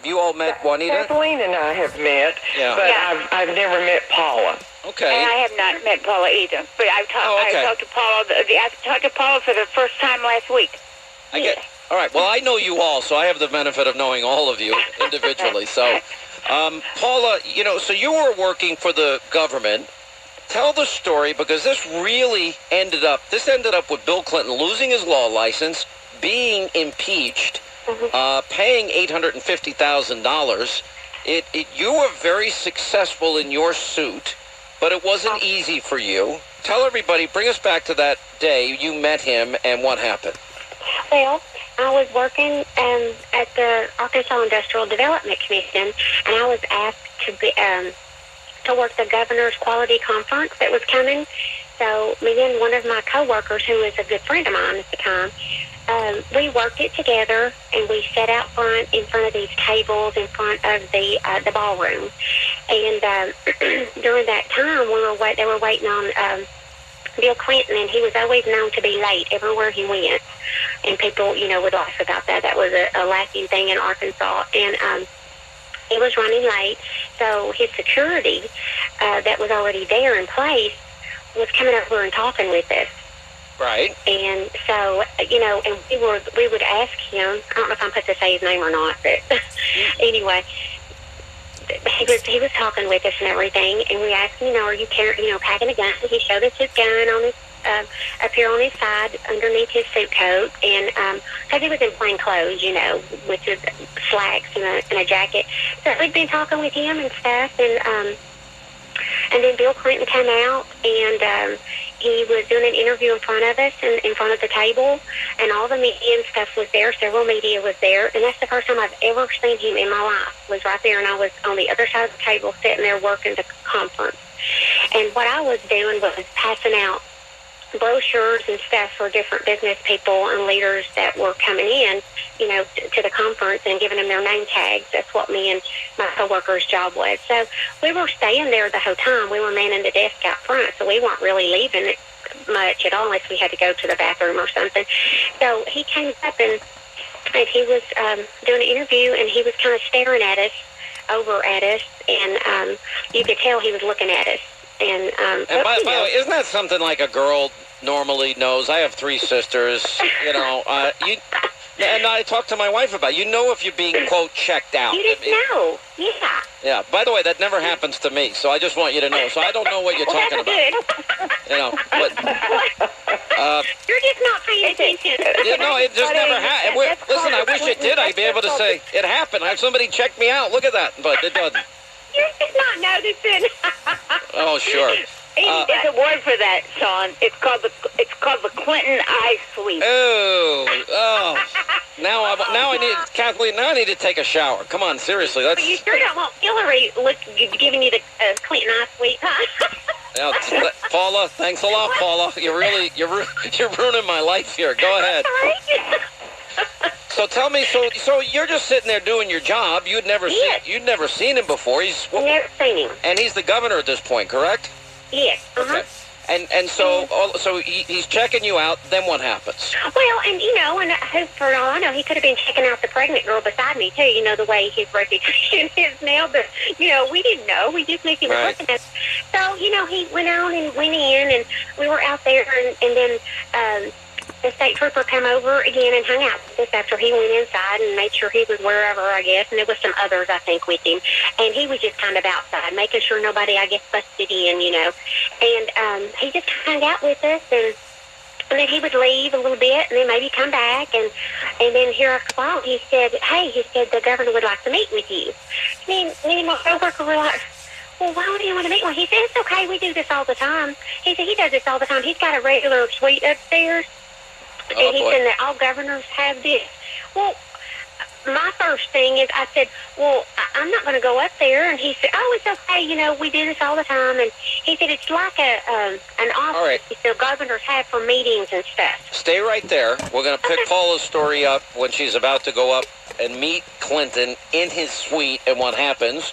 you all met Juanita? Kathleen and I have met, Yeah. but I've never met Paula. Okay. And I have not met Paula either. But I talked to Paula. I talked to Paula for the first time last week. All right. Well, I know you all, so I have the benefit of knowing all of you individually. So, Paula, so you were working for the government. Tell the story, because this ended up with Bill Clinton losing his law license, being impeached, paying $850,000. You were very successful in your suit, but it wasn't easy for you. Tell everybody, bring us back to that day you met him and what happened. Well, I was working at the Arkansas Industrial Development Commission, and I was asked to work the governor's quality conference that was coming. So me and one of my coworkers, who was a good friend of mine at the time, we worked it together, and we sat out front in front of these tables in front of the ballroom. And during that time, they were waiting on Bill Clinton, and he was always known to be late everywhere he went. And people, would laugh about that. That was a lacking thing in Arkansas. And he was running late, so his security that was already there in place was coming over and talking with us. Right. And so, and we would ask him, I don't know if I'm supposed to say his name or not, but anyway, he was talking with us and everything, and we asked him, are you packing a gun? He showed us his gun on his up here on his side underneath his suit coat, and because he was in plain clothes, with his slacks and a jacket. So we'd been talking with him and stuff, and then Bill Clinton came out, and he was doing an interview in front of us, and in front of the table, and all the media and stuff was there. Several media was there, and that's the first time I've ever seen him in my life, was right there, and I was on the other side of the table sitting there working the conference. And what I was doing was passing out brochures and stuff for different business people and leaders that were coming in, to the conference, and giving them their name tags. That's what me and my coworker's job was. So we were staying there the whole time. We were manning the desk out front, so we weren't really leaving it much at all unless we had to go to the bathroom or something. So he came up, and he was doing an interview, and he was kind of staring over at us, and you could tell he was looking at us. And by the way, isn't that something like a girl normally knows? I have 3 sisters, and I talked to my wife about it. If you're being, quote, checked out. You didn't know. Yeah. Yeah. By the way, that never happens to me, so I just want you to know. So I don't know what you're talking about. But you're just not paying attention. It just never happened. Listen, I wish it did. I'd be able to say it happened. I have somebody check me out. Look at that, but it doesn't. You're just not noticing. Oh, sure. There's a word for that, Sean. It's called the Clinton eye sweep. Oh. Now I need, Kathleen. Now I need to take a shower. Come on, seriously. But you sure don't want Hillary giving you the Clinton eye sweep, huh? Yeah, Paula, thanks a lot, Paula. You're ruining my life here. Go ahead. So tell me, so you're just sitting there doing your job. You'd never seen him before. Never seen him. And he's the governor at this point, correct? Yes. Okay. And so he's checking you out. Then what happens? Well, and for all I know, he could have been checking out the pregnant girl beside me too. The way his reputation is now. But we didn't know. We just knew he was looking at us. So he went on and went in, and we were out there, and then the state trooper came over again and hung out with us after he went inside and made sure he was wherever, I guess. And there was some others, I think, with him. And he was just kind of outside, making sure nobody, I guess, busted in, And he just hung out with us, and then he would leave a little bit and then maybe come back. And then here after a while, he said, the governor would like to meet with you. Me and my coworker were like, well, why would he want to meet one? He said, it's okay, we do this all the time. He said, he does this all the time. He's got a regular suite upstairs. And he said that all governors have this. Well, my first thing is I said, well, I'm not going to go up there. And he said, oh, it's okay. We do this all the time. And he said, it's like an office the governors have for meetings and stuff. Stay right there. We're going to pick Paula's story up when she's about to go up and meet Clinton in his suite and what happens.